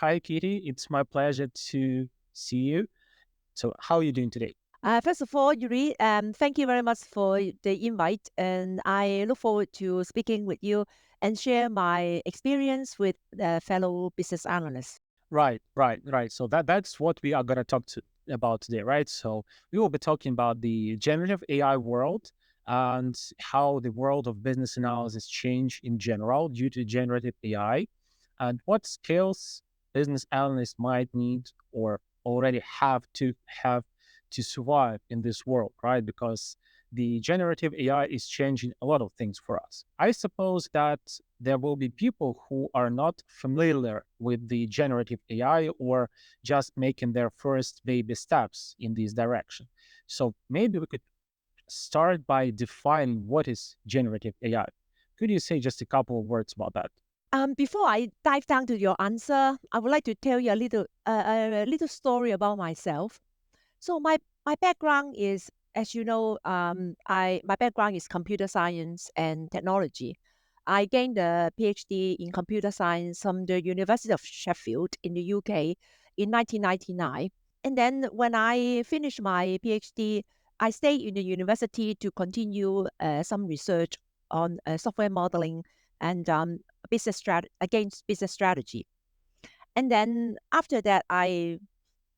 Hi, Kitty. It's my pleasure to see you. So, how are you doing today? First of all, Yuri, thank you very much for the invite, and I look forward to speaking with you and share my experience with fellow business analysts. Right. So that's what we are going to about today, right? So we will be talking about the generative AI world and how the world of business analysis change in general due to generative AI, and what skills business analysts might need or already have to survive in this world, right? Because the generative AI is changing a lot of things for us. I suppose that there will be people who are not familiar with the generative AI or just making their first baby steps in this direction. So maybe we could start by defining what is generative AI. Could you say just a couple of words about that? Before I dive down to your answer, I would like to tell you a little story about myself. So my background is, as you know, my background is computer science and technology. I gained a PhD in computer science from the University of Sheffield in the UK in 1999. And then when I finished my PhD, I stayed in the university to continue some research on software modeling and against business strategy. And then after that, I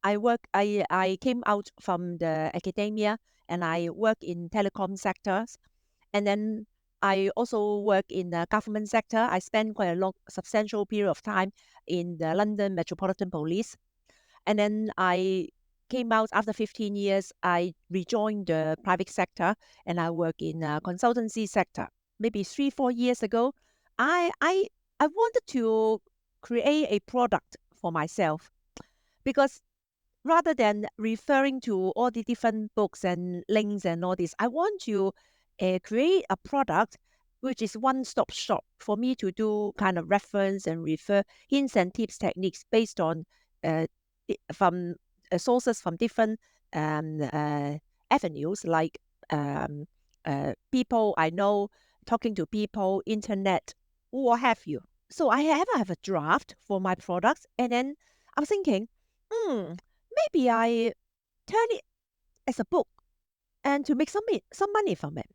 came out from the academia and I work in telecom sectors. And then I also work in the government sector. I spent quite a long, substantial period of time in the London Metropolitan Police. And then I came out after 15 years. I rejoined the private sector and I work in a consultancy sector. Maybe 3, 4 years ago, I I I wanted to create a product for myself because rather than referring to all the different books and links and all this, I want to create a product which is one-stop shop for me to do kind of reference and refer hints and tips techniques based on uh, from sources from different avenues like um, people I know, talking to people, internet, what have you. So I have a draft for my products, and then I'm thinking, maybe I turn it as a book and to make some money from it.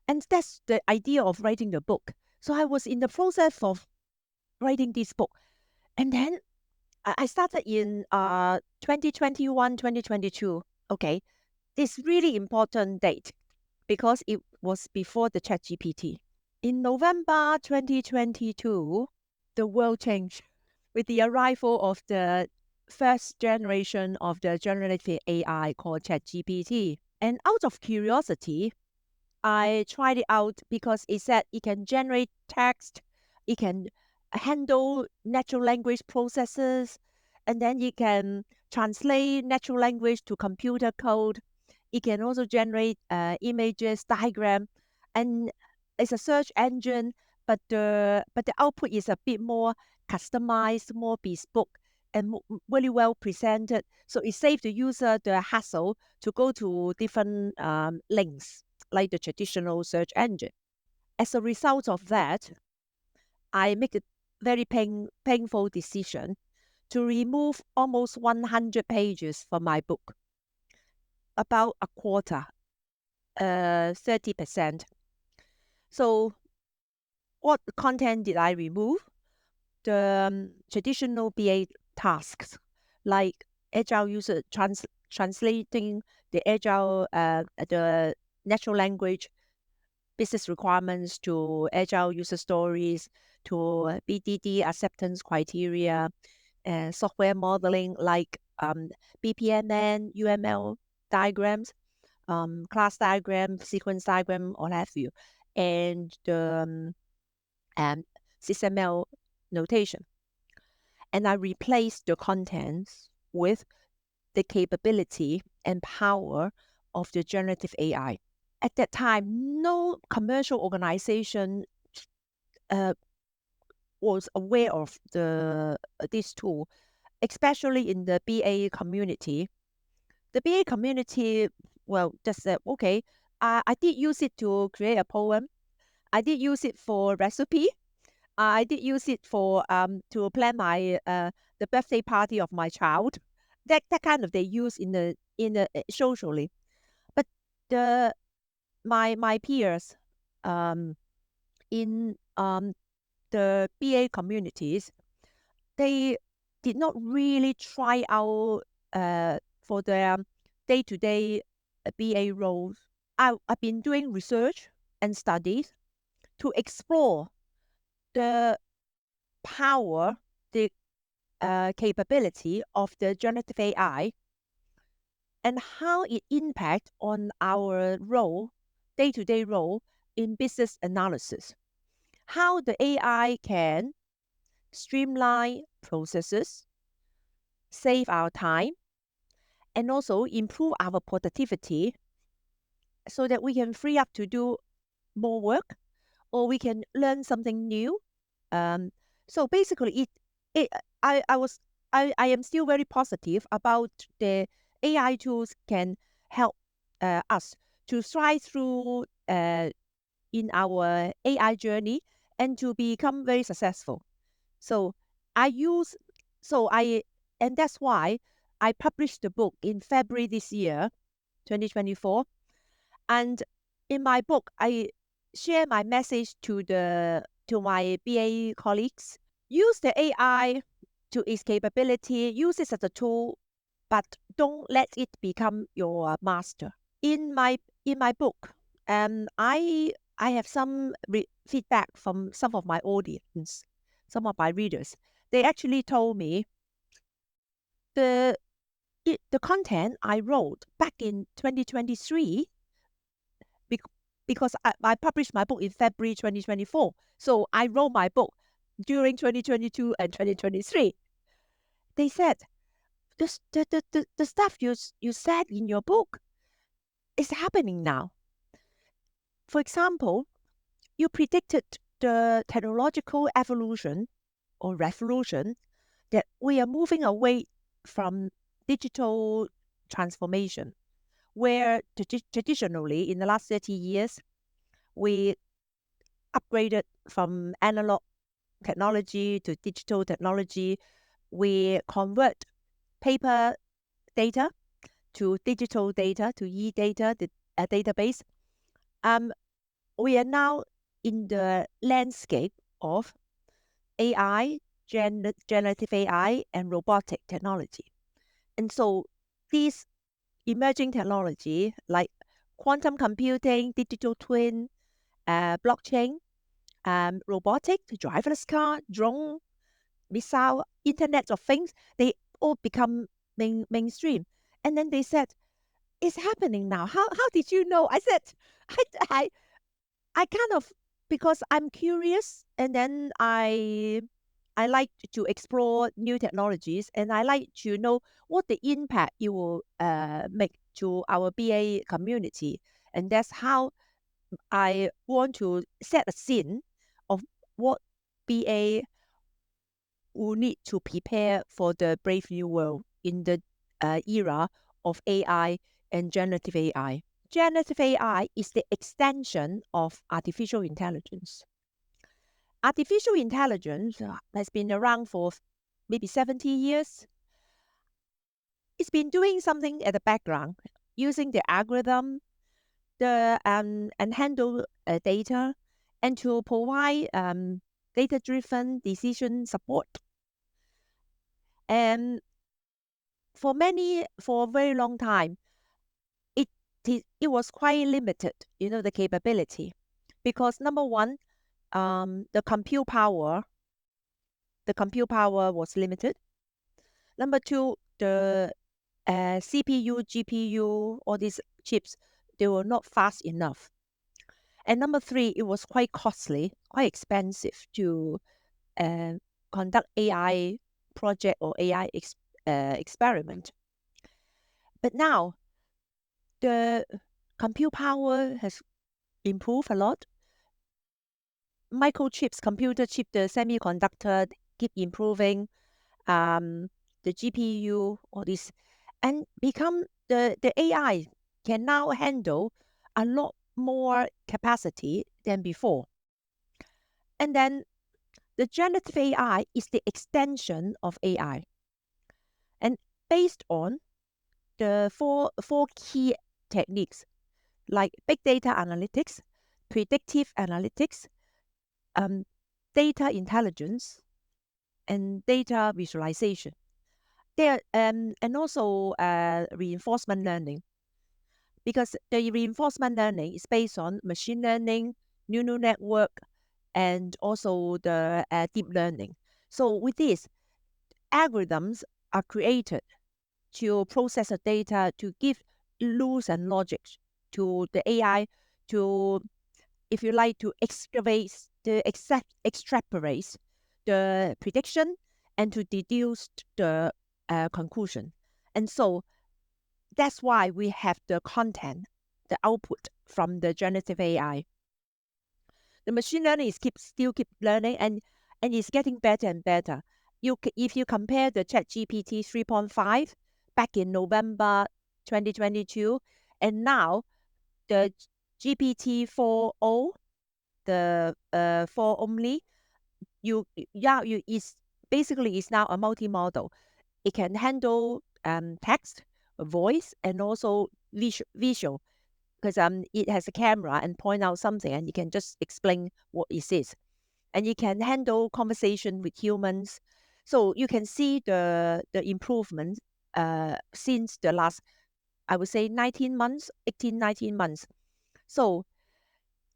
And that's the idea of writing the book. So I was in the process of writing this book. And then I started in 2021, 2022. Okay, this really important date because it was before the ChatGPT. In November 2022, the world changed with the arrival of the first generation of the generative AI called ChatGPT. And out of curiosity, I tried it out because it said it can generate text, it can handle natural language processes, and then it can translate natural language to computer code. It can also generate images, diagram, and it's a search engine, but the output is a bit more customized, more bespoke, and really well presented. So it saves the user the hassle to go to different links like the traditional search engine. As a result of that, I make a very painful decision to remove almost 100 pages from my book, about a quarter, 30%. So what content did I remove? The traditional BA tasks like Agile user translating the Agile, the natural language business requirements to Agile user stories, to BDD acceptance criteria, software modeling like BPMN, UML diagrams, class diagram, sequence diagram, or have you, and the SysML notation. And I replaced the contents with the capability and power of the generative AI. At that time, no commercial organization uh, was aware of this tool, especially in the BA community. The BA community, well, just said, okay, I did use it to create a poem. I did use it for recipe. I did use it for to plan my the birthday party of my child. That kind of they use in the socially. But the my peers in the BA communities, they did not really try out for their day-to-day BA roles. I've been doing research and studies to explore the power, the capability of the generative AI and how it impacts on our role, day-to-day role in business analysis. How the AI can streamline processes, save our time, and also improve our productivity so that we can free up to do more work or we can learn something new. So basically, it I am still very positive about the AI tools can help us to stride through in our AI journey and to become very successful. So I use so I and that's why I published the book in February this year, 2024. And in my book, I share my message to my BA colleagues. Use the AI to its capability, use it as a tool, but don't let it become your master. In my book, I have some feedback from some of my audience, some of my readers. They actually told me the content I wrote back in 2023 because I published my book in February 2024. So I wrote my book during 2022 and 2023. They said, the stuff you said in your book is happening now. For example, you predicted the technological evolution or revolution that we are moving away from digital transformation, where traditionally in the last 30 years, we upgraded from analog technology to digital technology. We convert paper data to digital data, to e-data, the database. We are now in the landscape of AI, generative AI, and robotic technology. And so these emerging technology like quantum computing, digital twin, blockchain, robotic, driverless car, drone, missile, Internet of Things, they all become mainstream. And then they said, it's happening now. How did you know? I said, I kind of, because I'm curious and then I like to explore new technologies and I like to know what the impact it will make to our BA community. And that's how I want to set a scene of what BA will need to prepare for the brave new world in the era of AI and generative AI. Generative AI is the extension of artificial intelligence. Artificial intelligence has been around for maybe 70 years. It's been doing something at the background, using the algorithm, the and handle data, and to provide data-driven decision support. And for a very long time, it was quite limited, the capability, because number one, the compute power was limited. Number two, the CPU, GPU, all these chips, they were not fast enough. And number three, it was quite costly, quite expensive to conduct AI project or AI experiment. But now, the compute power has improved a lot. Microchips, computer chip, the semiconductor keep improving. The GPU, all this, and become the AI can now handle a lot more capacity than before. And then The generative AI is the extension of AI, and based on the four key techniques like big data analytics, predictive analytics, data intelligence, and data visualization. There and also reinforcement learning, because the reinforcement learning is based on machine learning, neural network, and also the deep learning. So with this, algorithms are created to process the data to give rules and logic to the AI to, if you like, to extrapolate the prediction and to deduce the conclusion. And so that's why we have the content, the output from the generative AI. The machine learning is still keep learning, and it's getting better and better. If you compare the ChatGPT 3.5 back in November 2022, and now the GPT 4.0, the 4 only, is basically is now a multimodal. It can handle text, voice, and also visual, because it has a camera and point out something, and you can just explain what it is. And you can handle conversation with humans. So you can see the improvement since the last, I would say, 19 months, 18, 19 months. So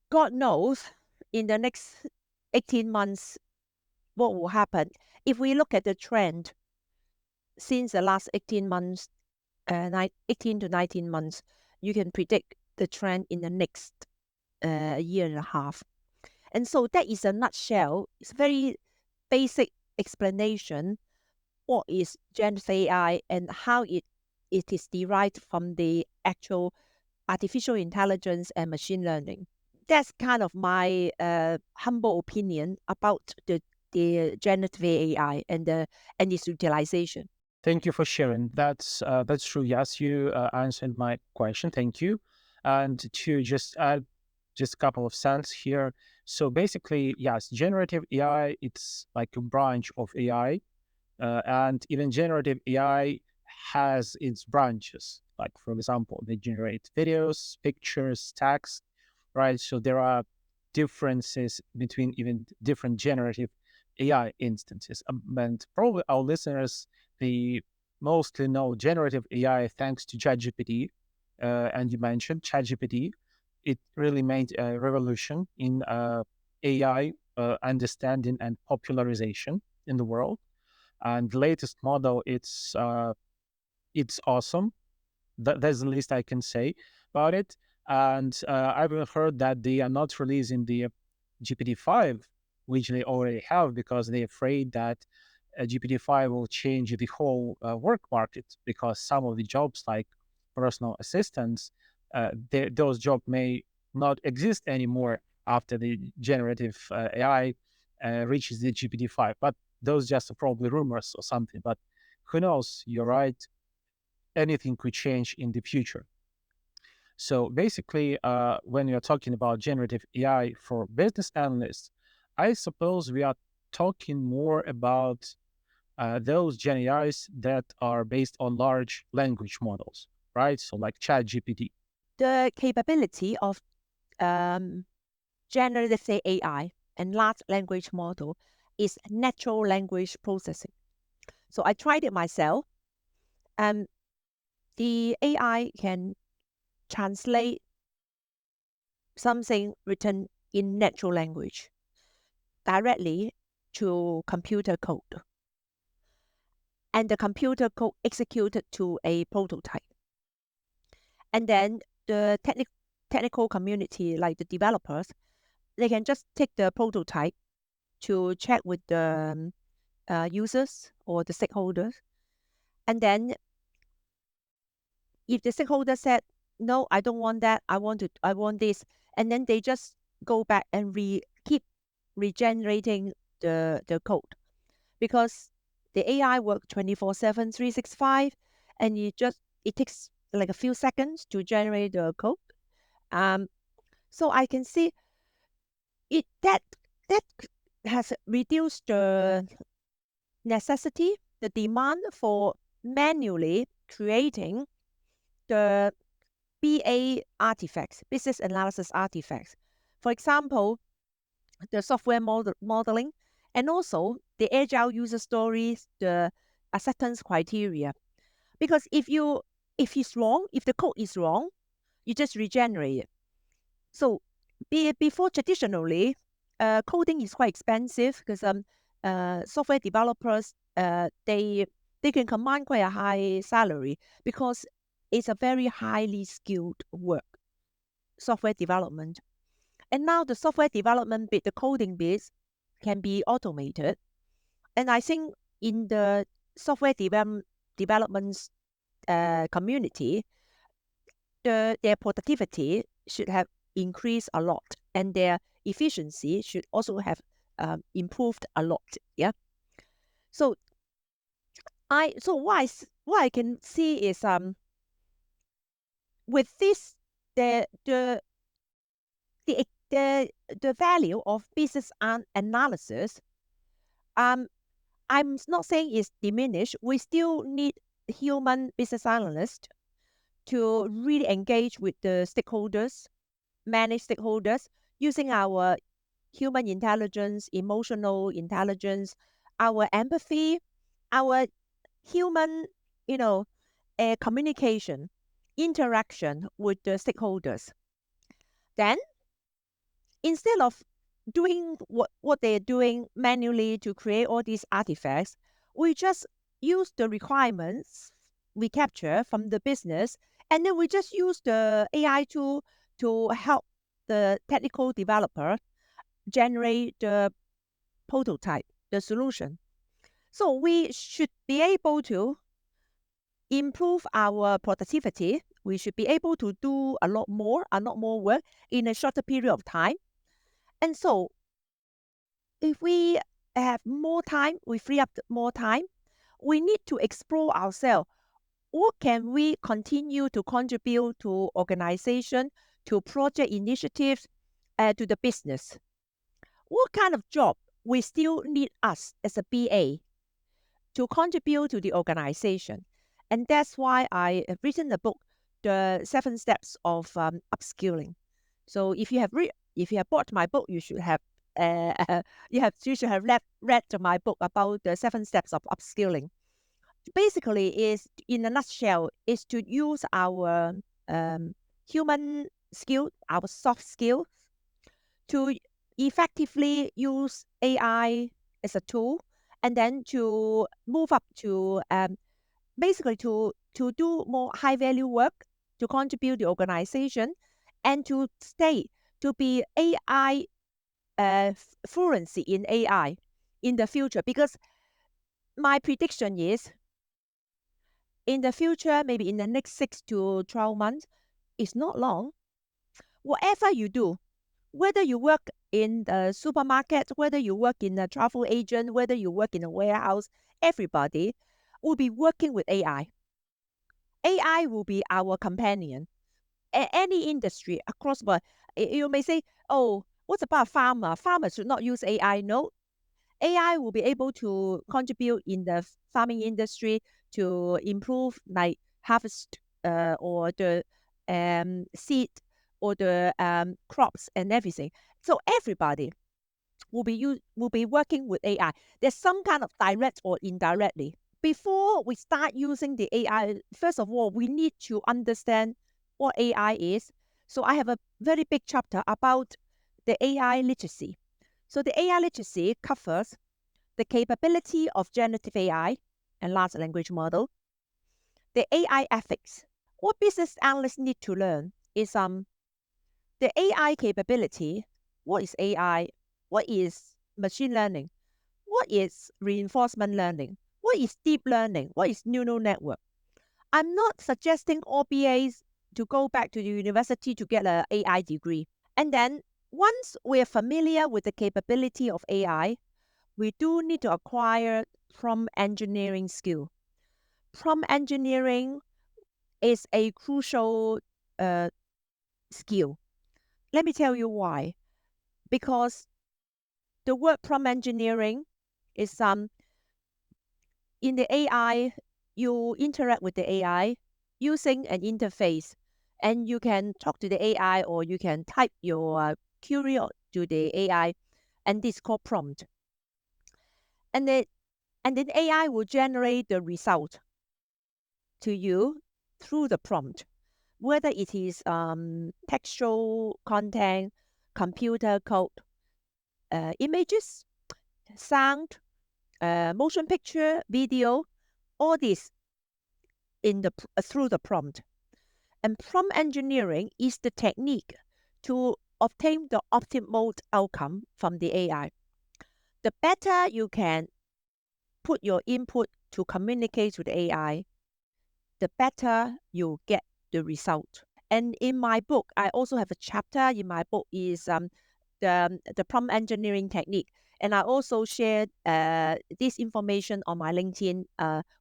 God knows in the next 18 months what will happen. If we look at the trend since the last 18 months, 18 to 19 months, you can predict the trend in the next year and a half. And so that is a nutshell. It's a very basic explanation what is generative AI and how it is derived from the actual artificial intelligence and machine learning. That's kind of my humble opinion about the generative AI and its utilization. Thank you for sharing. That's true. Yes, you answered my question. Thank you. And to just add just a couple of cents here. So basically, yes, generative AI, it's like a branch of AI, and even generative AI has its branches. Like for example, they generate videos, pictures, text, right? So there are differences between even different generative AI instances. And probably our listeners, they mostly know generative AI thanks to ChatGPT. And you mentioned ChatGPT. It really made a revolution in AI understanding and popularization in the world. And the latest model, it's awesome. That's the least I can say about it. And I've heard that they are not releasing the GPT-5, which they already have, because they're afraid that GPT-5 will change the whole work market, because some of the jobs like personal assistants, those jobs may not exist anymore after the generative AI reaches the GPT-5. But those just probably rumors or something. But who knows? You're right. Anything could change in the future. So basically, when you're talking about generative AI for business analysts, I suppose we are talking more about those Gen AIs that are based on large language models, right? So like ChatGPT. The capability of generative AI and large language model is natural language processing. So I tried it myself, and the AI can translate something written in natural language directly to computer code, and the computer code executed to a prototype. And then the technical community, like the developers, they can just take the prototype to check with the users or the stakeholders. And then if the stakeholder said, no, I don't want that, I want this, and then they just go back and keep regenerating the code, because the AI work 24/7, 365, and it takes like a few seconds to generate the code. So I can see it that has reduced the necessity, the demand for manually creating the BA artifacts, business analysis artifacts. For example, the software modeling, and also the agile user stories, the acceptance criteria. Because if it's wrong, if the code is wrong, you just regenerate it. So before traditionally, coding is quite expensive because software developers they can command quite a high salary because it's a very highly skilled work, software development. And now the software development bit, the coding bits can be automated. And I think in the software development community, their productivity should have increased a lot, and their efficiency should also have improved a lot. Yeah. So what I can see is with this the the value of business analysis. I'm not saying it's diminished. We still need human business analysts to really engage with the stakeholders, manage stakeholders using our human intelligence, emotional intelligence, our empathy, our human, communication, interaction with the stakeholders. Then, instead of doing what they're doing manually to create all these artifacts, we just use the requirements we capture from the business, and then we just use the AI tool to help the technical developer generate the prototype, the solution. So we should be able to improve our productivity. We should be able to do a lot more work in a shorter period of time. And so if we have more time, we free up more time, we need to explore ourselves. What can we continue to contribute to organization, to project initiatives, to the business? What kind of job we still need us as a BA to contribute to the organization? And that's why I have written a book, The 7 Steps of Upskilling. So if you have bought my book, you should have you should have read my book about the 7 steps of upskilling. Basically, is in a nutshell, is to use our human skill, our soft skills, to effectively use AI as a tool, and then to move up to basically to do more high value work, to contribute the organization, and to stay to be AI fluency in AI in the future. Because my prediction is in the future, maybe in the next 6 to 12 months, it's not long. Whatever you do, whether you work in the supermarket, whether you work in a travel agent, whether you work in a warehouse, everybody will be working with AI. AI will be our companion. Any industry across the board. You may say, oh, what about farmer? Farmers should not use AI. No, AI will be able to contribute in the farming industry to improve like harvest or the seed or the crops and everything. So everybody will be working with AI. There's some kind of direct or indirectly. Before we start using the AI, first of all, we need to understand what AI is. So I have a very big chapter about the AI literacy. So the AI literacy covers the capability of generative AI and large language model, the AI ethics. What business analysts need to learn is the AI capability. What is AI? What is machine learning? What is reinforcement learning? What is deep learning? What is neural network? I'm not suggesting all BAs to go back to the university to get an AI degree. And then once we're familiar with the capability of AI, we do need to acquire prompt engineering skill. Prompt engineering is a crucial skill. Let me tell you why. Because the word prompt engineering is in the AI, you interact with the AI using an interface, and you can talk to the AI or you can type your query to the AI, and this is called prompt. And then AI will generate the result to you through the prompt, whether it is textual content, computer code, images, sound, motion picture, video, all this through the prompt. And prompt engineering is the technique to obtain the optimal outcome from the AI. The better you can put your input to communicate with AI, the better you get the result. And in my book, I also have a chapter in my book is the prompt engineering technique. And I also shared this information on my LinkedIn.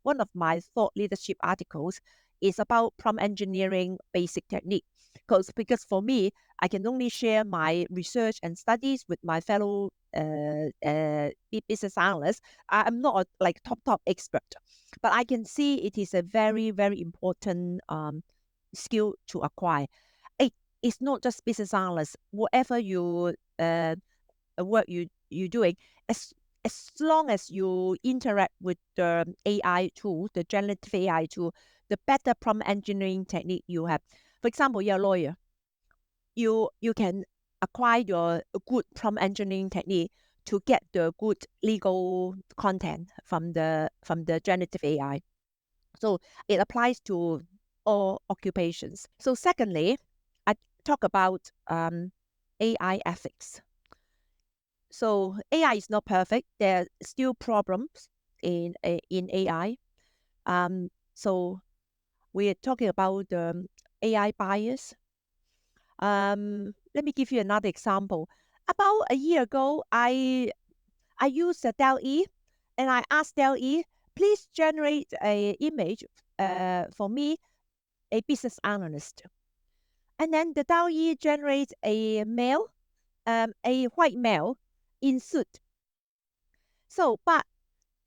One of my thought leadership articles is about prompt engineering basic technique. Because for me, I can only share my research and studies with my fellow business analysts. I'm not a top expert, but I can see it is a very, very important skill to acquire. It's not just business analysts. Whatever you work you're doing, as long as you interact with the AI tool, the generative AI tool, the better prompt engineering technique you have. For example, you're a lawyer. You can acquire your good prompt engineering technique to get the good legal content from the generative AI. So it applies to all occupations. So secondly, I talk about AI ethics. So AI is not perfect. There are still problems in AI. So we're talking about the AI bias. Let me give you another example. About a year ago, I used the DALL-E, and I asked DALL-E, please generate an image for me, a business analyst. And then the DALL-E generates a male, a white male in suit. So, but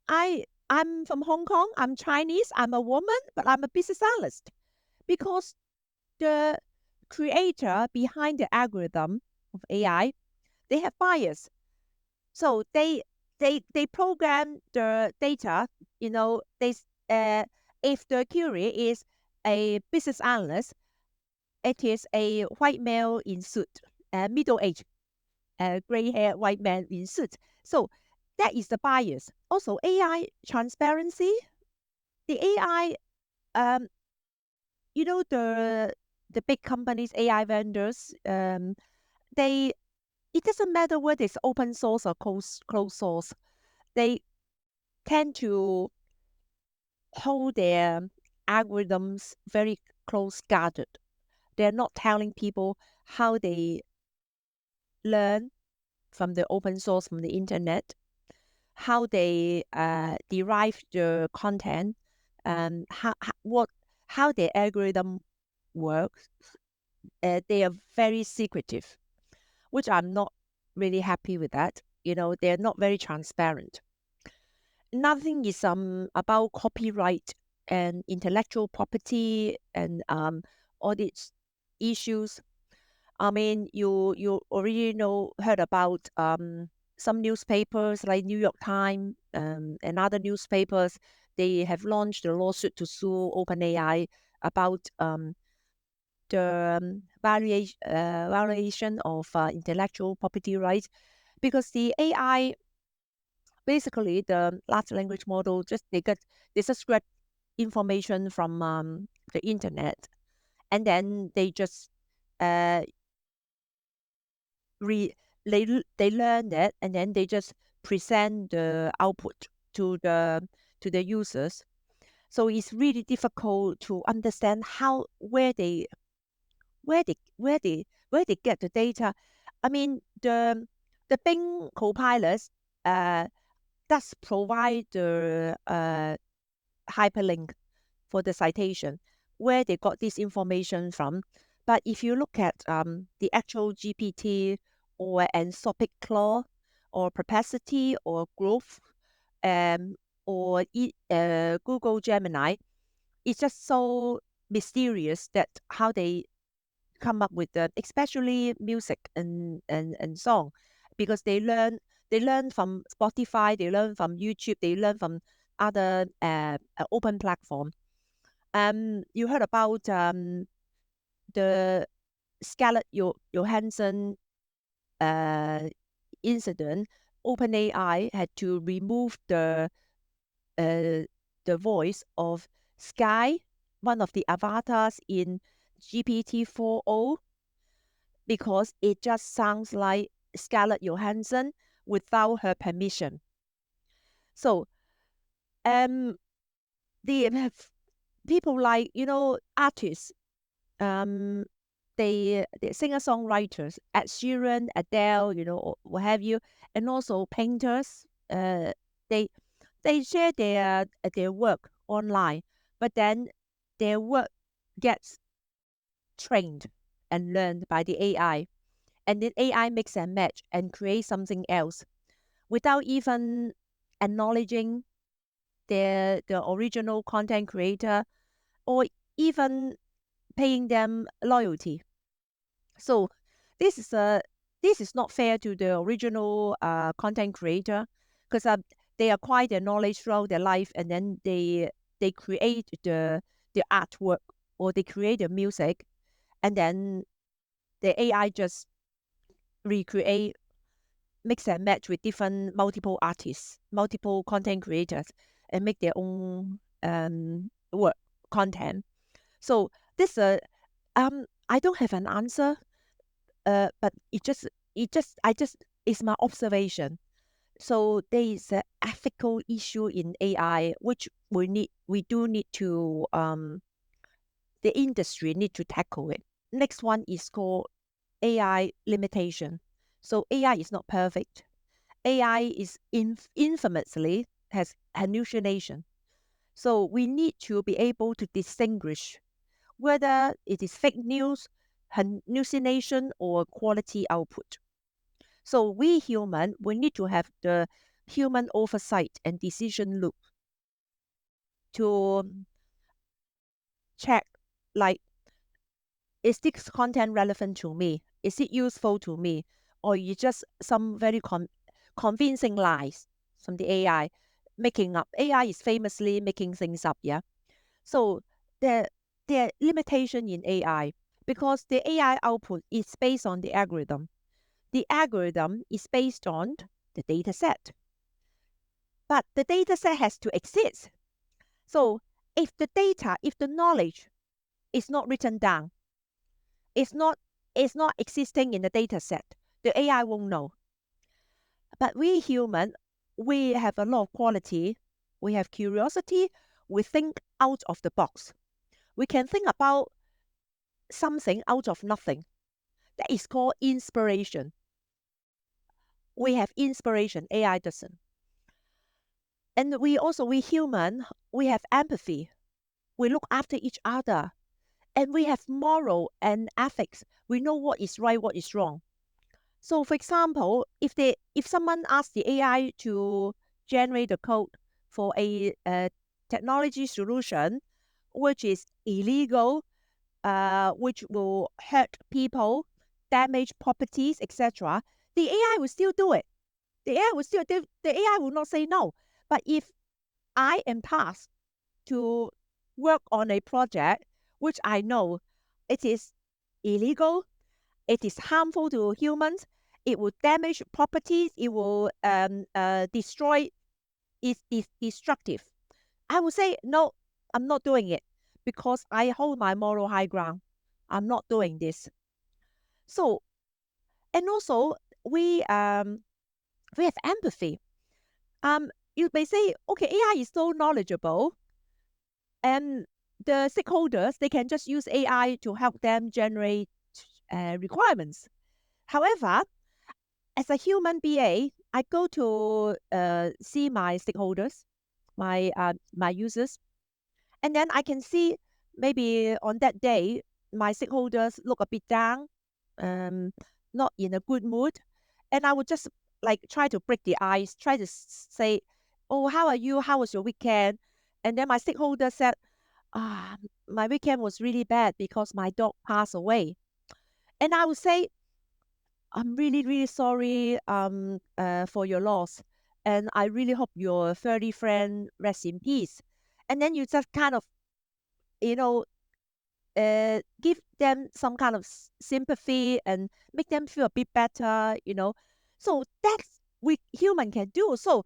I'm from Hong Kong, I'm Chinese, I'm a woman, but I'm a business analyst. Because the creator behind the algorithm of AI, they have bias. So they program the data, if the query is a business analyst, it is a white male in suit, middle age, gray hair white man in suit. So that is the bias. Also, AI transparency. The AI, the big companies, AI vendors, it doesn't matter whether it's open source or closed source. They tend to hold their algorithms very close guarded. They're not telling people how they learn from the open source, from the internet, how they derive the content, and how their algorithm works. They are very secretive, which I'm not really happy with that. They're not very transparent. Nothing is about copyright and intellectual property and all these issues. I mean, you already heard about some newspapers like New York Times and other newspapers. They have launched a lawsuit to sue OpenAI about the valuation of intellectual property rights, because the AI, basically the large language model, they just grab information from the internet, and then they just they learn that, and then they just present the output to the users. So it's really difficult to understand where they get the data. I mean, the Bing Copilot does provide the hyperlink for the citation where they got this information from. But if you look at the actual GPT or Anthropic Claude or Perplexity or Growth or Google Gemini. It's just so mysterious that how they come up with the, especially music and song, because they learn from Spotify, they learn from YouTube, they learn from other open platform. You heard about the Scarlett Johansson incident. OpenAI had to remove the voice of Sky, one of the avatars in GPT-4o, because it just sounds like Scarlett Johansson without her permission. So, the people like, artists, they singer-songwriters, Ed Sheeran, Adele, or what have you, and also painters, they share their work online, but then their work gets trained and learned by the AI, and then AI mix and match and create something else without even acknowledging the original content creator or even paying them loyalty. So this is not fair to the original content creator, because they acquire their knowledge throughout their life, and then they create the artwork, or they create the music, and then the AI just recreate, mix and match with different multiple artists, multiple content creators, and make their own work content. So this I don't have an answer, but it's my observation. So there is an ethical issue in AI, which we do need to the industry need to tackle it. Next one is called AI limitation. So AI is not perfect. AI is infamously has hallucination. So we need to be able to distinguish whether it is fake news, hallucination, or quality output. So we need to have the human oversight and decision loop to check, like, is this content relevant to me? Is it useful to me? Or you just some very convincing lies from the AI, making up. AI is famously making things up, yeah? So there are limitation in AI, because the AI output is based on the algorithm. The algorithm is based on the data set. But the data set has to exist. So if the knowledge is not written down, it's not existing in the data set, the AI won't know. But we human, we have a lot of quality, we have curiosity, we think out of the box. We can think about something out of nothing. That is called inspiration. We have inspiration, AI doesn't. And we human, we have empathy. We look after each other. And we have moral and ethics. We know what is right, what is wrong. So for example, if someone asks the AI to generate the code for a technology solution which is illegal, which will hurt people, damage properties, etc., the AI will still do it. The AI will not say no. But if I am tasked to work on a project which I know it is illegal, it is harmful to humans, it will damage properties, it will destroy, is destructive, I will say, no, I'm not doing it, because I hold my moral high ground. I'm not doing this. So, and also we have empathy. You may say, okay, AI is so knowledgeable, and the stakeholders, they can just use AI to help them generate requirements. However, as a human BA, I go to see my stakeholders, my users, and then I can see maybe on that day my stakeholders look a bit down, not in a good mood, and I would just like try to break the ice, try to say, oh, how are you? How was your weekend? And then my stakeholder said, my weekend was really bad because my dog passed away. And I would say, I'm really, really sorry for your loss. And I really hope your furry friend rests in peace. And then you just kind of, you know, give them some kind of sympathy and make them feel a bit better. So that's we human can do. So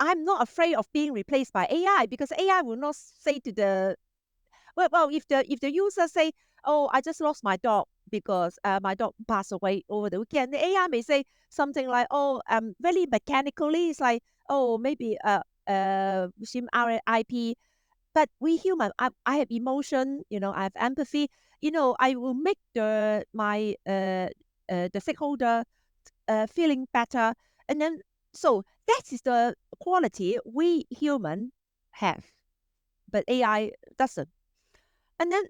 I'm not afraid of being replaced by AI because AI will not say to the well, if the user say, "Oh, I just lost my dog because my dog passed away over the weekend," the AI may say something like, "Oh, very mechanically, it's like, oh, maybe sim RIP." But we human, I have emotion, I have empathy. I will make the stakeholder feeling better, and then so that is the quality we human have, but AI doesn't. And then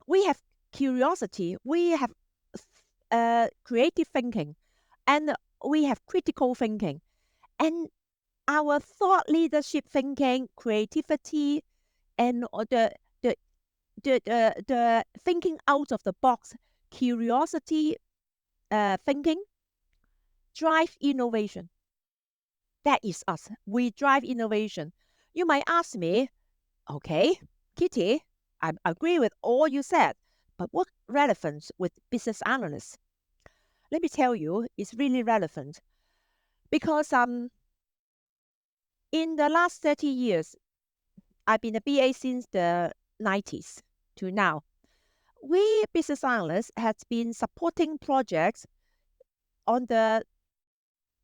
we have curiosity, we have creative thinking, and we have critical thinking. And our thought leadership thinking, creativity, and the, the thinking out of the box, curiosity thinking, drive innovation. That is us. We drive innovation. You might ask me, okay, Kitty, I agree with all you said, but what relevance with business analysts? Let me tell you, it's really relevant because in the last 30 years, I've been a BA since the 90s to now. We business analysts have been supporting projects on the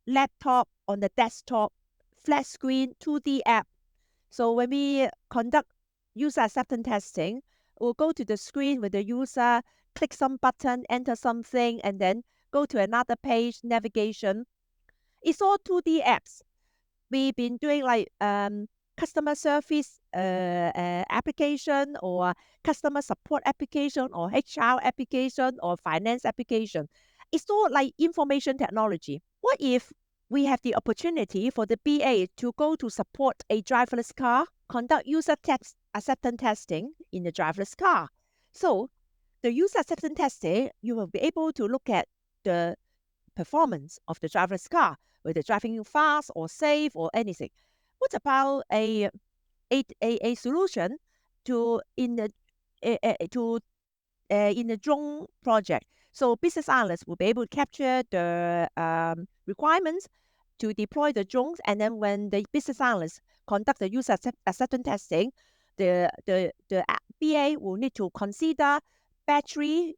laptop, on the desktop, flat screen, 2D app. So when we conduct user acceptance testing, we'll go to the screen with the user, click some button, enter something, and then go to another page, navigation. It's all 2D apps. We've been doing like customer service application or customer support application or HR application or finance application. It's all like information technology. What if we have the opportunity for the BA to go to support a driverless car, conduct user acceptance testing in the driverless car? So the user acceptance testing, you will be able to look at the performance of the driverless car, whether driving fast or safe or anything. What about a solution to in the in the drone project? So business analysts will be able to capture the requirements to deploy the drones, and then when the business analysts conduct the user acceptance testing, the BA will need to consider battery,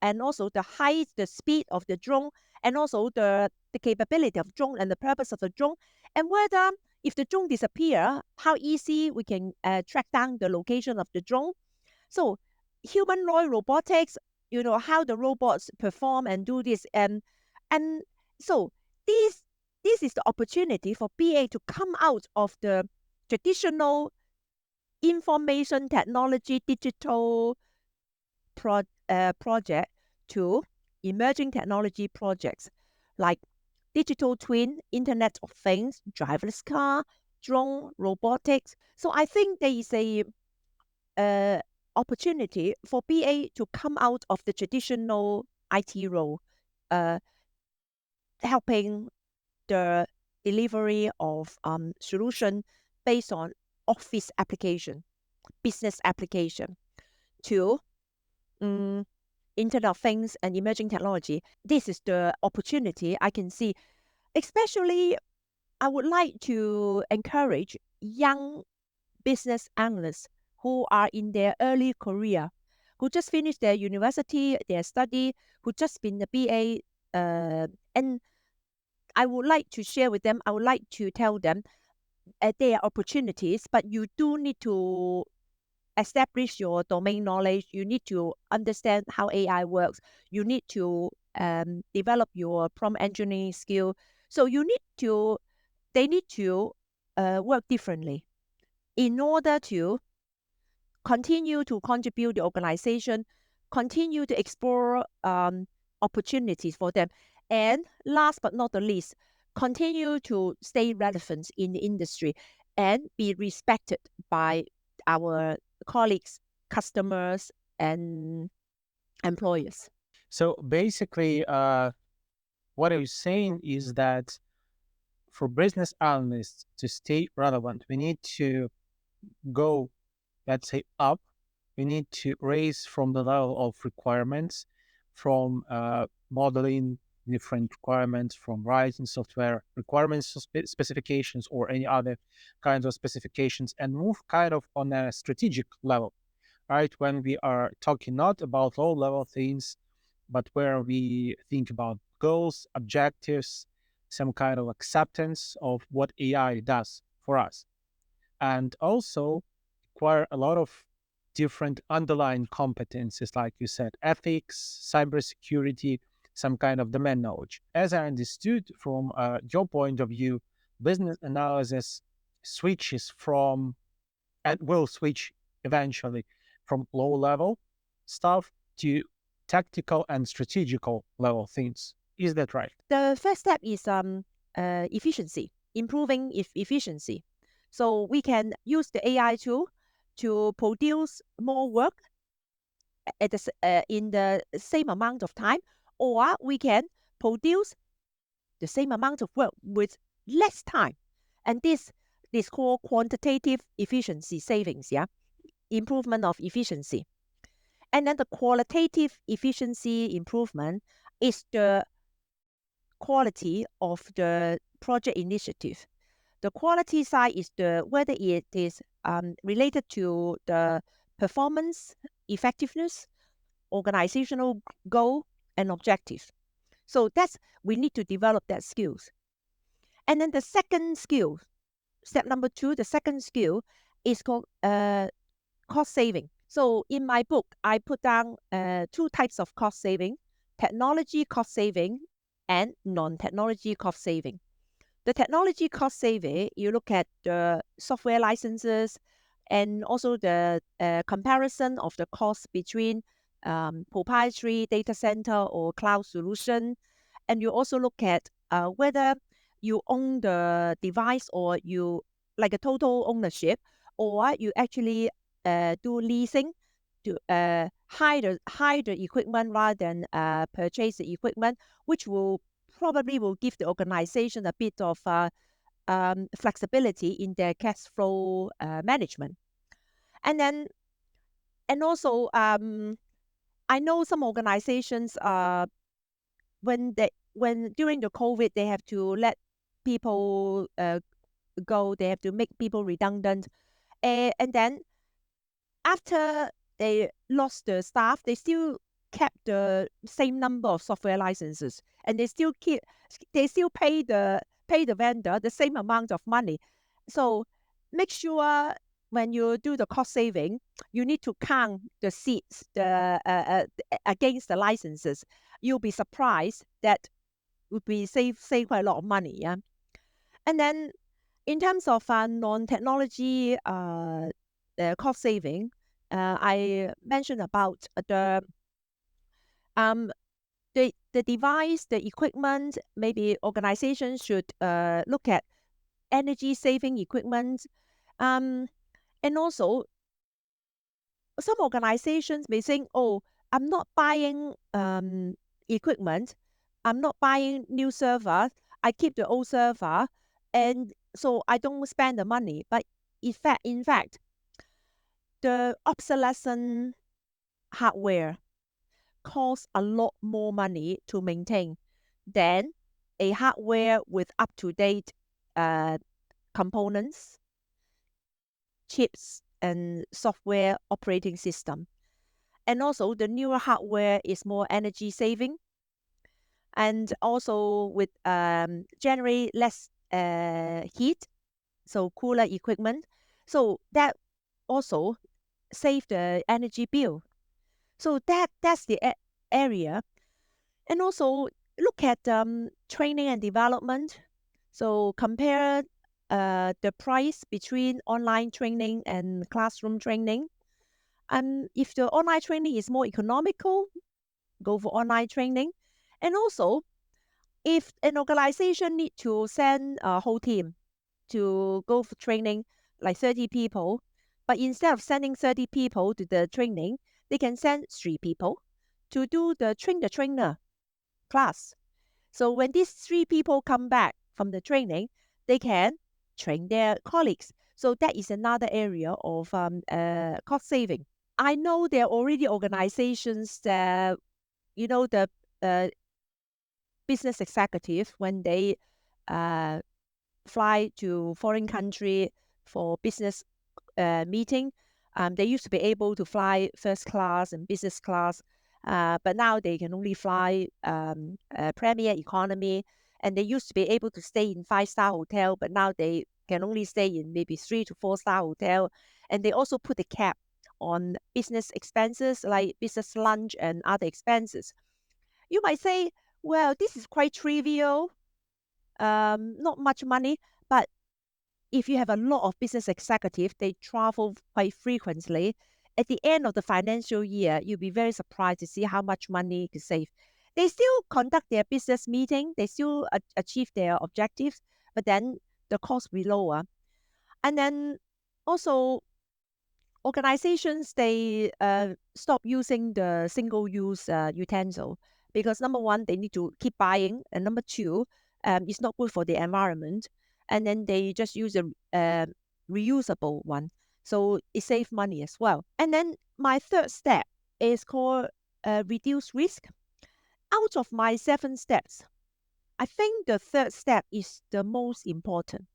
and also the height, the speed of the drone, and also the capability of drone and the purpose of the drone, and whether if the drone disappear, how easy we can track down the location of the drone. So humanoid robotics, how the robots perform and do this, and so this is the opportunity for BA to come out of the traditional information technology digital project to emerging technology projects like digital twin, Internet of Things, driverless car, drone, robotics. So I think there is a opportunity for BA to come out of the traditional IT role, uh, helping the delivery of solution based on office application, business application, to Internet of Things and emerging technology. This is the opportunity I can see. Especially, I would like to encourage young business analysts who are in their early career, who just finished their university, their study, who just been the BA, and I would like to share with them, I would like to tell them there are opportunities, but you do need to establish your domain knowledge. You need to understand how AI works. You need to develop your prompt engineering skill. So they need to work differently in order to continue to contribute the organization, continue to explore opportunities for them. And last but not the least, continue to stay relevant in the industry and be respected by our colleagues, customers, and employers. So basically, what I was saying is that for business analysts to stay relevant, we need to go, let's say, up. We need to raise from the level of requirements, from modeling different requirements, from writing software requirements, specifications, or any other kinds of specifications, and move kind of on a strategic level, right? When we are talking not about low level things, but where we think about goals, objectives, some kind of acceptance of what AI does for us. And also require a lot of different underlying competencies, like you said, ethics, cybersecurity, some kind of domain knowledge. As I understood from your point of view, business analysis switches from, and will switch eventually, from low level stuff to tactical and strategical level things. Is that right? The first step is efficiency, improving efficiency. So we can use the AI tool to produce more work at in the same amount of time, or we can produce the same amount of work with less time. And this is called quantitative efficiency savings, yeah, improvement of efficiency. And then the qualitative efficiency improvement is the quality of the project initiative. The quality side is the whether it is related to the performance, effectiveness, organizational goal, and objective. So that's we need to develop that skills. And then the second skill, step number 2, the second skill is called cost saving. So in my book, I put down 2 types of cost saving: technology cost saving and non-technology cost saving. The technology cost saving, you look at the software licenses and also the comparison of the cost between proprietary data center or cloud solution. And you also look at whether you own the device or you like a total ownership, or you actually do leasing to hire the equipment rather than purchase the equipment, which will probably will give the organization a bit of flexibility in their cash flow management. And then, and also, I know some organizations when during the COVID they have to let people go, they have to make people redundant, and then after they lost the staff, they still kept the same number of software licenses, and they still pay the vendor the same amount of money. So make sure when you do the cost saving, you need to count the seats against the licenses. You'll be surprised that would be save quite a lot of money. Yeah, and then in terms of non-technology cost saving, I mentioned about um, the device, the equipment. Maybe organizations should look at energy saving equipment. And also, some organizations may think, oh, I'm not buying equipment, I'm not buying new server, I keep the old server, and so I don't spend the money. But in fact, the obsolescent hardware costs a lot more money to maintain than a hardware with up-to-date components, chips, and software operating system. And also, the newer hardware is more energy saving, and also with generate less heat, so cooler equipment. So that also save the energy bill. So that's the area. And also look at training and development. So compare the price between online training and classroom training. And if the online training is more economical, go for online training. And also, If an organization need to send a whole team to go for training, like 30 people, but instead of sending 30 people to the training, they can send 3 people to do the train the trainer class. So when these 3 people come back from the training, they can train their colleagues. So that is another area of cost saving. I know there are already organizations that, the uh, business executive, when they uh, fly to foreign country for business meeting, they used to be able to fly first class and business class, but now they can only fly premier economy. And they used to be able to stay in 5-star hotel, but now they can only stay in maybe 3 to 4-star hotel. And they also put a cap on business expenses like business lunch and other expenses. You might say, well, this is quite trivial, not much money, but if you have a lot of business executives, they travel quite frequently. At the end of the financial year, you'll be very surprised to see how much money you can save. They still conduct their business meeting, they still achieve their objectives, but then the cost will be lower. And then also organizations, they stop using the single-use utensil because number one, they need to keep buying, and number two, it's not good for the environment. And then they just use a reusable one, so it saves money as well. And then my third step is called reduce risk. Out of my 7 steps, I think the third step is the most important.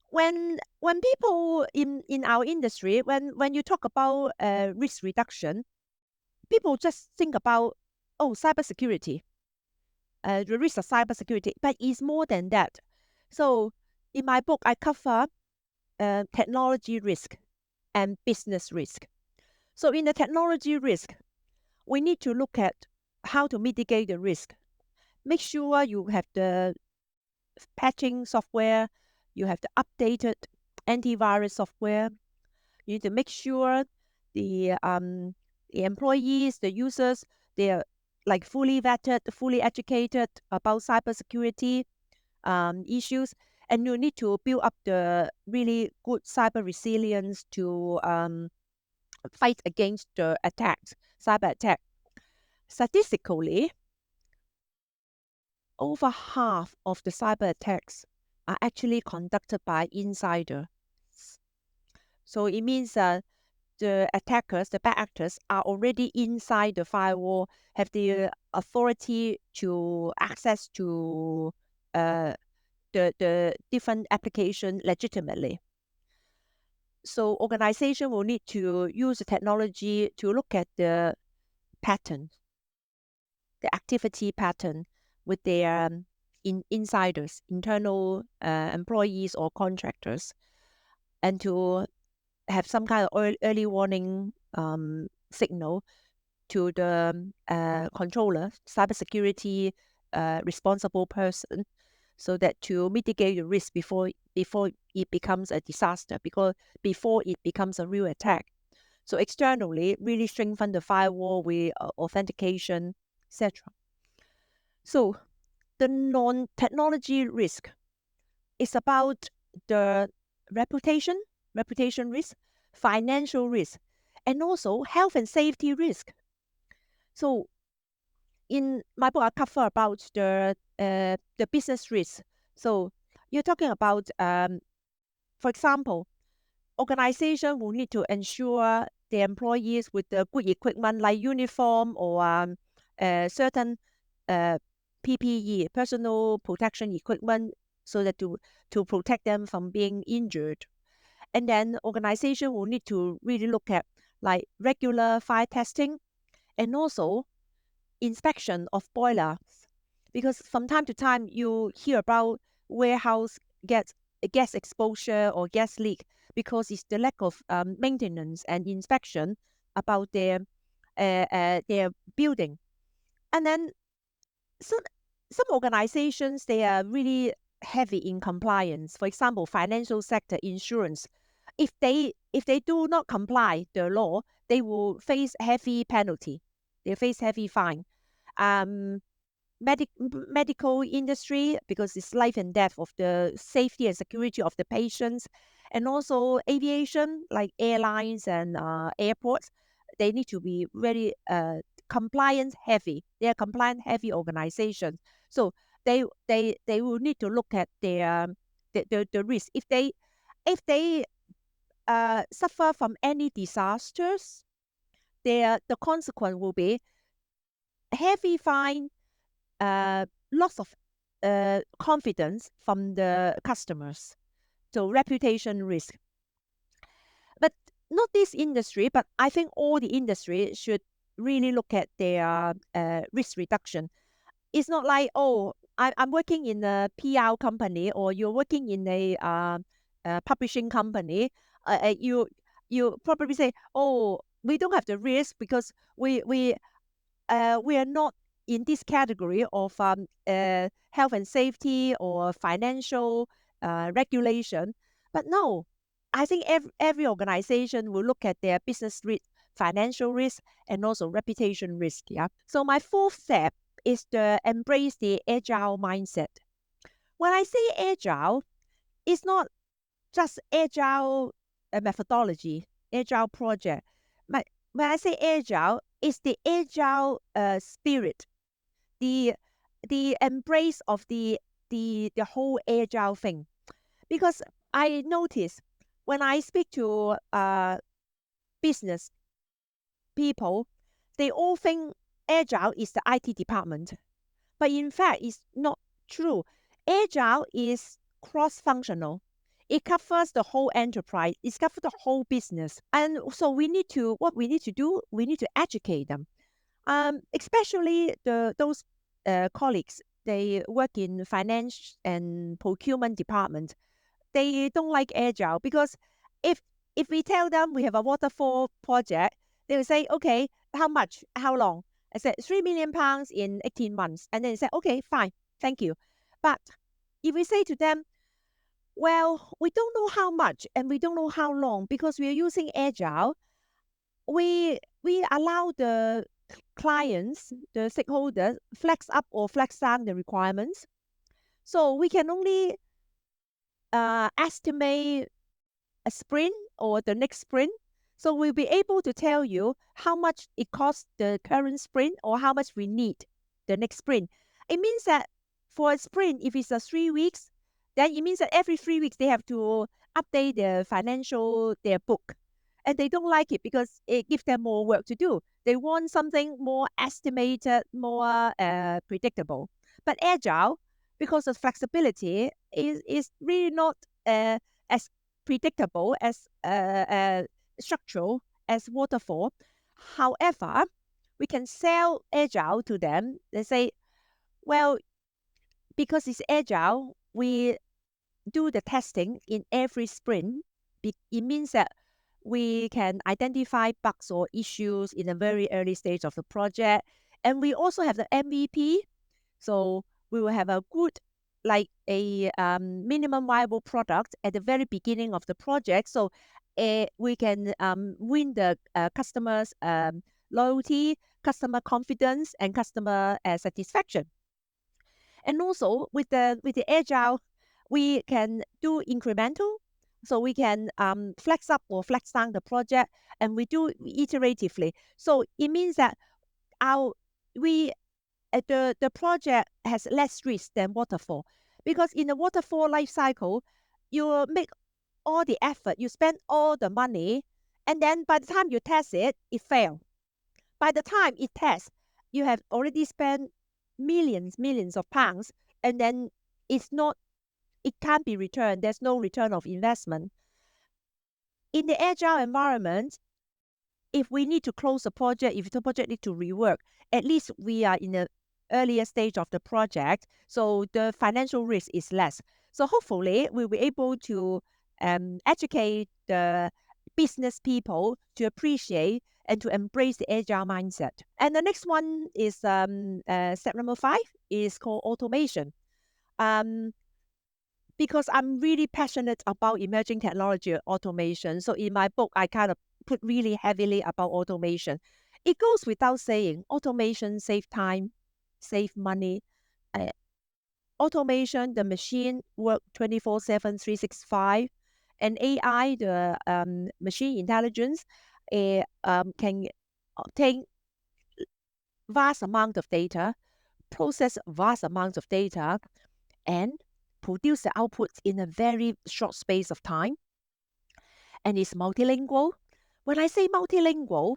When people in our industry, when you talk about risk reduction, people just think about, oh, cybersecurity, the risk of cybersecurity, but it's more than that. So in my book, I cover technology risk and business risk. So in the technology risk, we need to look at how to mitigate the risk. Make sure you have the patching software, you have the updated antivirus software. You need to make sure the employees, the users, they are like fully vetted, fully educated about cybersecurity issues, and you need to build up the really good cyber resilience to fight against the attacks, cyber attack. Statistically, over half of the cyber attacks are actually conducted by insiders. So it means the attackers, the bad actors, are already inside the firewall, have the authority to access to the different application legitimately. So organization will need to use the technology to look at the pattern, the activity pattern with their insiders, internal employees or contractors, and to have some kind of early warning signal to the controller, cybersecurity responsible person, so that to mitigate the risk before it becomes a disaster, because before it becomes a real attack. So externally, really strengthen the firewall with authentication, etc. So the non-technology risk is about the reputation risk, financial risk, and also health and safety risk. So in my book, I cover about the business risk. So you're talking about, for example, organization will need to ensure the employees with the good equipment like uniform or certain PPE, personal protection equipment, so that to protect them from being injured. And then organization will need to really look at like regular fire testing and also inspection of boilers, because from time to time you hear about warehouse gets gas exposure or gas leak because it's the lack of maintenance and inspection about their building. And then some organizations, they are really heavy in compliance. For example, financial sector, insurance. If they do not comply the law, they will face heavy penalty. They face heavy fine. Um, medical industry, because it's life and death of the safety and security of the patients, and also aviation, like airlines and airports. They need to be very compliance heavy. They are compliant heavy organizations, so they will need to look at their the risk. If they suffer from any disasters, the consequence will be heavy fine, loss of confidence from the customers, so reputation risk. But not this industry, but I think all the industry should really look at their risk reduction. It's not like, oh, I'm working in a PR company, or you're working in a publishing company. You probably say, oh, we don't have the risk because we are not in this category of health and safety or financial regulation. But no, I think every organization will look at their business risk, financial risk, and also reputation risk. Yeah. So my fourth step is to embrace the agile mindset. When I say agile, it's not just agile methodology, agile project. My, when I say agile, it's the agile spirit, the embrace of the whole agile thing. Because I notice when I speak to business people, they all think agile is the IT department. But in fact, it's not true. Agile is cross-functional. It covers the whole enterprise. It covers the whole business. And so what we need to do, we need to educate them. Especially those colleagues, they work in finance and procurement department. They don't like agile because if we tell them we have a waterfall project, they will say, okay, how much, how long? I said £3 million in 18 months, and then they say, okay, fine, thank you. But if we say to them, well, we don't know how much and we don't know how long because we are using agile, we allow the clients, the stakeholders, flex up or flex down the requirements. So we can only estimate a sprint or the next sprint. So we'll be able to tell you how much it costs the current sprint or how much we need the next sprint. It means that for a sprint, if it's a 3 weeks, then it means that every 3 weeks they have to update their book. And they don't like it because it gives them more work to do. They want something more estimated, more predictable. But agile, because of flexibility, is really not as predictable, as structural as waterfall. However, we can sell agile to them. They say, well, because it's agile, we do the testing in every sprint. It means that we can identify bugs or issues in a very early stage of the project. And we also have the MVP. So we will have a good, like a minimum viable product at the very beginning of the project. So we can win the customers' loyalty, customer confidence, and customer satisfaction. And also with the agile, we can do incremental. So we can flex up or flex down the project, and we do iteratively. So it means that the project has less risk than waterfall, because in the waterfall life cycle, you make all the effort, you spend all the money, and then by the time you test it, it fails. By the time it tests, you have already spent millions of pounds, and then it can't be returned. There's no return of investment. In the agile environment, if we need to close a project, if the project need to rework, at least we are in the earlier stage of the project, so the financial risk is less. So hopefully we'll be able to educate the business people to appreciate and to embrace the agile mindset. And the next one is step number 5 is called automation. Because I'm really passionate about emerging technology automation. So in my book, I kind of put really heavily about automation. It goes without saying, automation save time, save money, automation, the machine work 24/7, 365, and AI, the machine intelligence, can obtain vast amount of data, process vast amounts of data, and produce the outputs in a very short space of time, and is multilingual. When I say multilingual,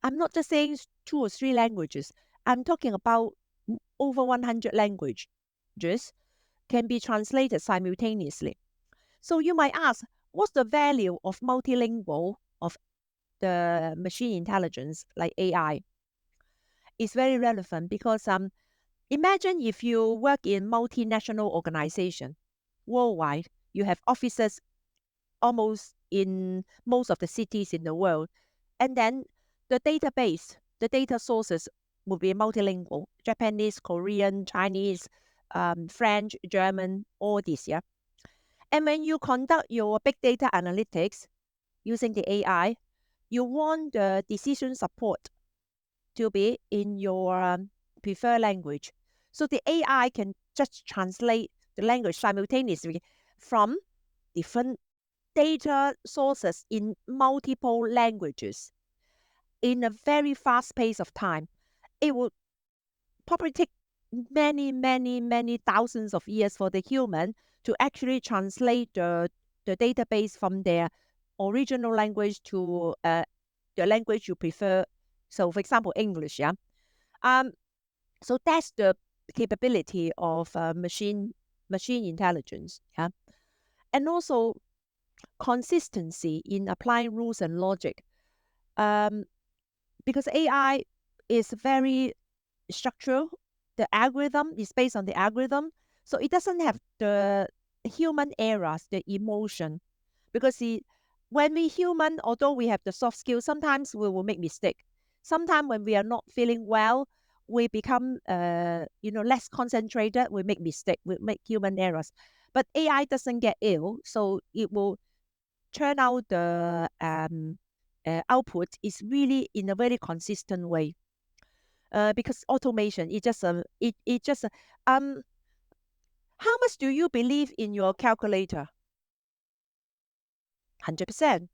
I'm not just saying 2 or 3 languages. I'm talking about over 100 languages can be translated simultaneously. So you might ask, what's the value of multilingual of the machine intelligence like AI? It's very relevant because imagine if you work in multinational organization worldwide, you have offices almost in most of the cities in the world, and then the database, the data sources will be multilingual: Japanese, Korean, Chinese, French, German, all these. Yeah. And when you conduct your big data analytics using the AI, you want the decision support to be in your preferred language. So the AI can just translate the language simultaneously from different data sources in multiple languages in a very fast pace of time. It will probably take many thousands of years for the human to actually translate the database from their original language to the language you prefer. So, for example, English. Yeah. So that's the capability of machine intelligence. Yeah. And also consistency in applying rules and logic. Because AI is very structural, the algorithm is based on the algorithm, so it doesn't have the human errors, the emotion. Because when we human, although we have the soft skills, sometimes we will make mistake. Sometimes when we are not feeling well, we become less concentrated. We make mistake. We make human errors. But AI doesn't get ill, so it will turn out the output is really in a very consistent way. Because automation, it just how much do you believe in your calculator? 100%.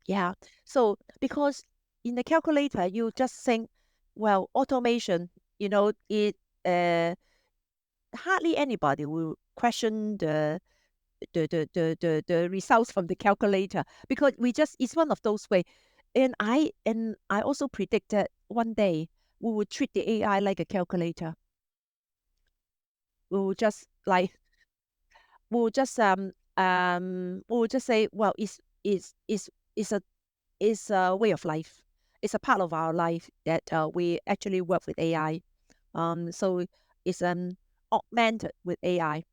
Yeah. So because in the calculator, you just think, well, automation, it hardly anybody will question the results from the calculator, because it's one of those way. And I also predict that one day we will treat the AI like a calculator. We will just like we will just say, well, it's a way of life. It's a part of our life that we actually work with AI. So it's augmented with AI.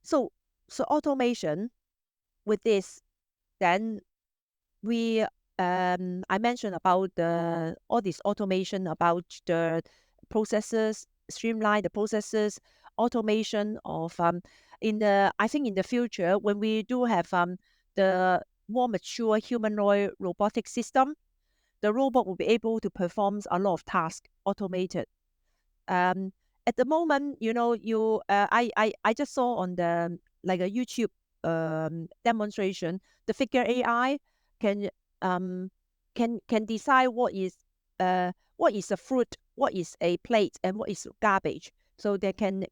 So automation with this, then we I mentioned about all this automation about the processes, streamline the processes, automation of I think in the future when we do have the more mature humanoid robotic system, the robot will be able to perform a lot of tasks automated. At the moment, I just saw on the like a YouTube demonstration, the figure AI can can decide what is a fruit, what is a plate, and what is garbage. So they can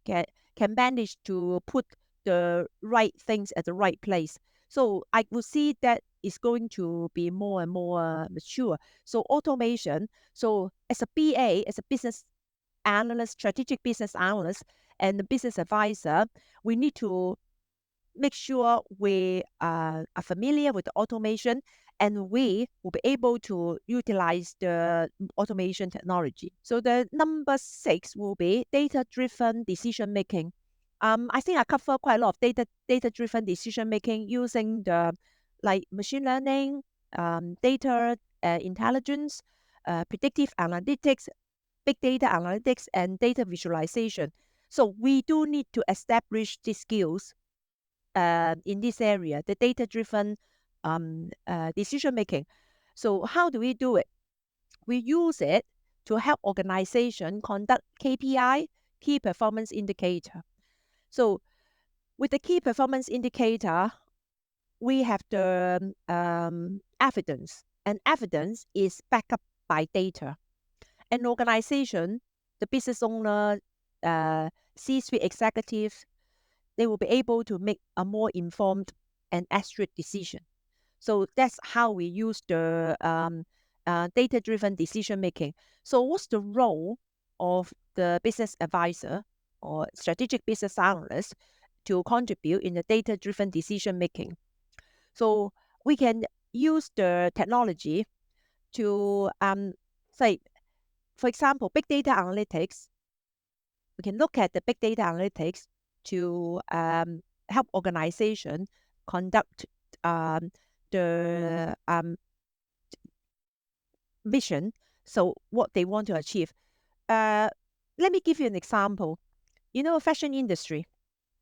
manage to put the right things at the right place. So I will see that is going to be more and more mature. So automation. So as a BA, as a business analyst, strategic business analyst, and the business advisor, we need to make sure we are familiar with the automation, and we will be able to utilize the automation technology. So the number 6 will be data-driven decision making. I think I cover quite a lot of data-driven decision making using the like machine learning, data intelligence, predictive analytics, big data analytics, and data visualization. So we do need to establish these skills in this area, the data-driven decision making. So how do we do it? We use it to help organization conduct KPI, key performance indicator. So with the key performance indicator, we have the evidence, and evidence is backed up by data. An organization, the business owner, C-suite executives, they will be able to make a more informed and accurate decision. So that's how we use the data-driven decision making. So what's the role of the business advisor or strategic business analyst to contribute in the data-driven decision making? So we can use the technology to say, for example, big data analytics. We can look at the big data analytics to help organization conduct the vision, so what they want to achieve. Let me give you an example. You know, fashion industry,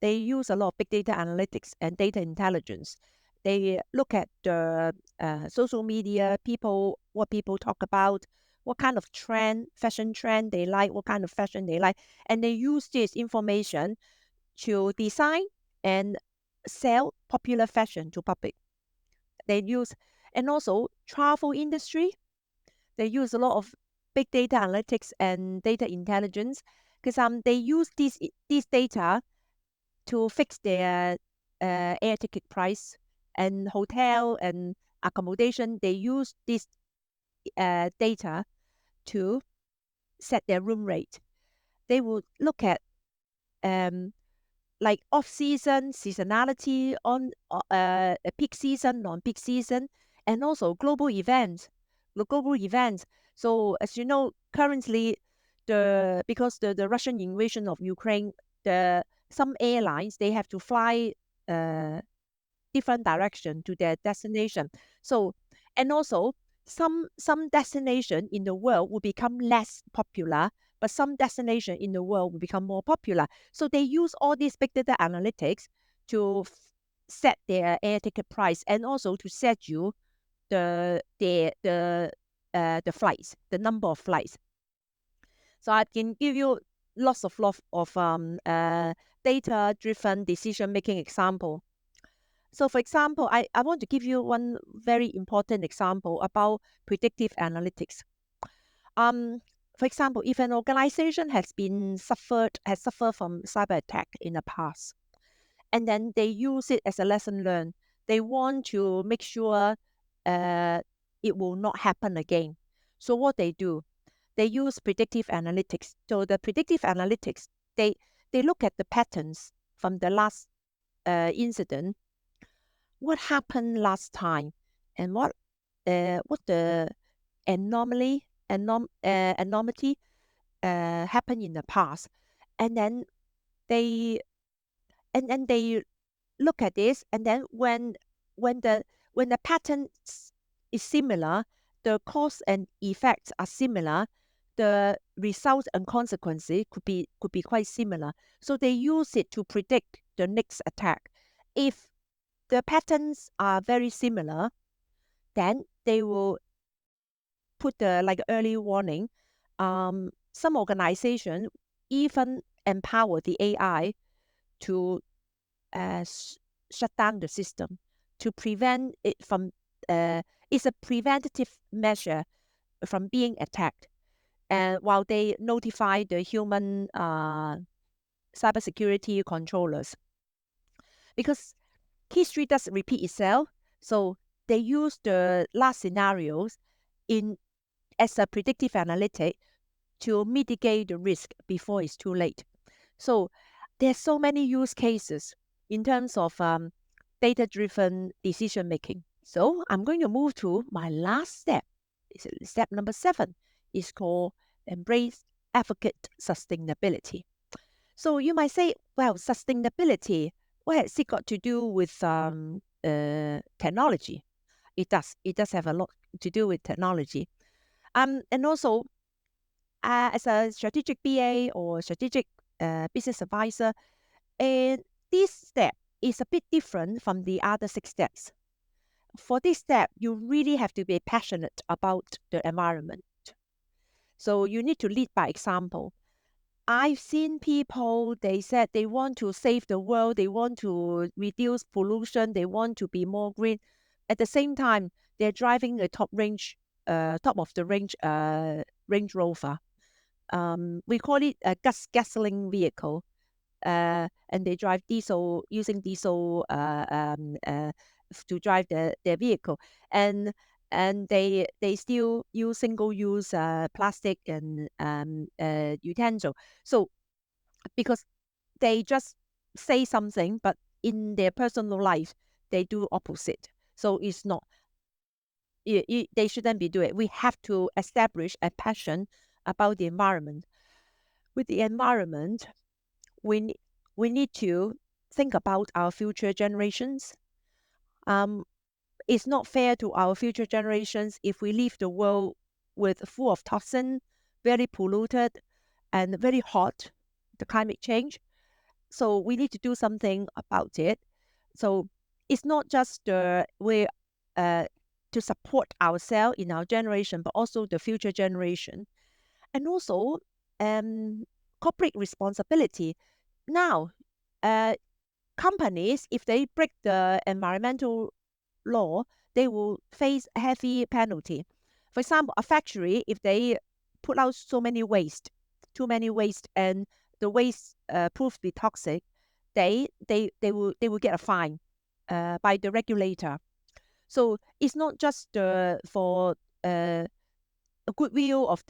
they use a lot of big data analytics and data intelligence. They look at the social media, what people talk about, what kind of fashion trend they like, what kind of fashion they like, and they use this information to design and sell popular fashion to public. They use, and also travel industry, they use a lot of big data analytics and data intelligence because they use this data to fix their air ticket price and hotel and accommodation. They use this data to set their room rate. They will look at like off-season, seasonality, on a peak season, non-peak season, and also global events. So as you know, currently, because the Russian invasion of Ukraine, some airlines, they have to fly different direction to their destination. So, and also some destination in the world will become less popular, but some destination in the world will become more popular. So they use all these big data analytics to set their air ticket price and also to schedule the flights, the number of flights. So I can give you lots of data-driven decision-making example. So for example, I want to give you one very important example about predictive analytics. For example, if an organization has suffered from cyber attack in the past, and then they use it as a lesson learned, they want to make sure it will not happen again. So what they do, they use predictive analytics. So the predictive analytics, they look at the patterns from the last incident, what happened last time, and what the anomaly happened in the past, and then they look at this, and then when the pattern is similar, the cause and effects are similar, the results and consequences could be quite similar. So they use it to predict the next attack. If the patterns are very similar, then they will put the like early warning. Some organization even empower the AI to shut down the system to prevent it from. It's a preventative measure from being attacked, and while they notify the human cybersecurity controllers, because history doesn't repeat itself, so they use the last scenarios as a predictive analytic to mitigate the risk before it's too late. So there's so many use cases in terms of data-driven decision making. So I'm going to move to my last step. Step number 7 is called embrace advocate sustainability. So you might say, well, sustainability, what has it got to do with technology? It does. It does have a lot to do with technology. And also, as a strategic BA or strategic business advisor, and this step is a bit different from the other 6 steps. For this step, you really have to be passionate about the environment. So you need to lead by example. I've seen people, they said they want to save the world, they want to reduce pollution, they want to be more green. At the same time, they're driving a top of the range Range Rover. We call it a gasoline vehicle. And they drive diesel using diesel to drive their vehicle, and they still use single use plastic and utensil. So because they just say something, but in their personal life they do opposite. So it's not they shouldn't be doing it. We have to establish a passion about the environment. With the environment, we ne- we need to think about our future generations. Um, it's not fair to our future generations if we leave the world with full of toxin, very polluted, and very hot. The climate change. So we need to do something about it. So it's not just we uh, to support ourselves in our generation, but also the future generation, and also um, corporate responsibility. Now, uh, companies, if they break the environmental law, they will face a heavy penalty. For example, a factory, if they put out too many waste, and the waste proves to be toxic, they will get a fine by the regulator. So it's not just for a goodwill of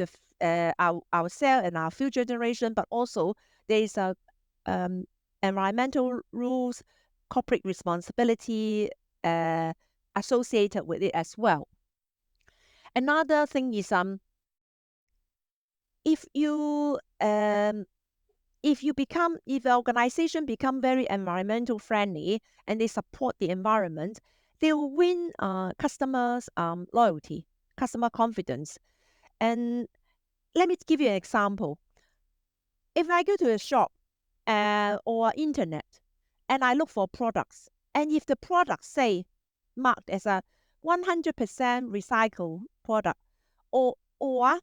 ourselves and our future generation, but also there is a um, environmental rules, corporate responsibility uh, associated with it as well. Another thing is if you if the organization become very environmental friendly and they support the environment, they will win customers loyalty, customer confidence. And let me give you an example. If I go to a shop or internet and I look for products, and if the products say marked as a 100% recycled product, or or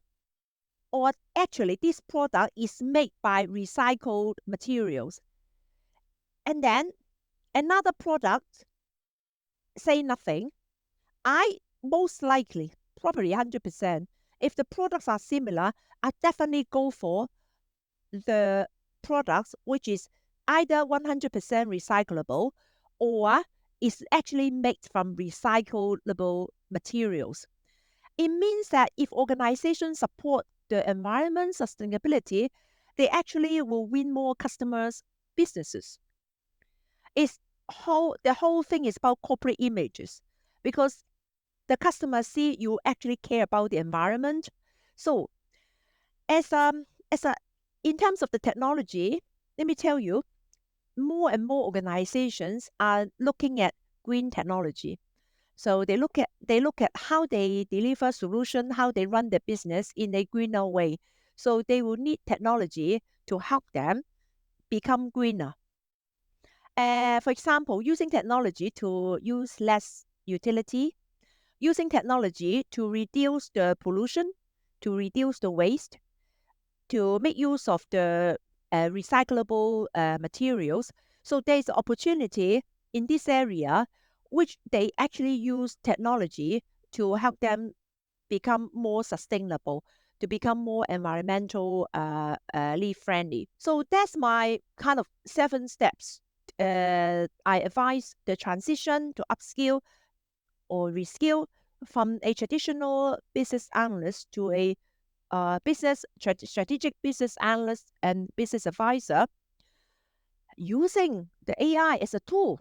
or actually this product is made by recycled materials, and then another product say nothing, I most likely, probably 100%, if the products are similar, I definitely go for the products which is either 100% recyclable or is actually made from recyclable materials. It means that if organizations support the environment sustainability, they actually will win more customers, businesses. The whole thing is about corporate images, because the customers see you actually care about the environment. So as a in terms of the technology, let me tell you, more and more organizations are looking at green technology. So they look at how they deliver solution, how they run their business in a greener way. So they will need technology to help them become greener. For example, using technology to use less utility, using technology to reduce the pollution, to reduce the waste, to make use of the recyclable materials. So there's opportunity in this area, which they actually use technology to help them become more sustainable, to become more environmental friendly. So that's my kind of 7 steps. I advise the transition to upskill or reskill from a traditional business analyst to a strategic business analyst and business advisor, using the AI as a tool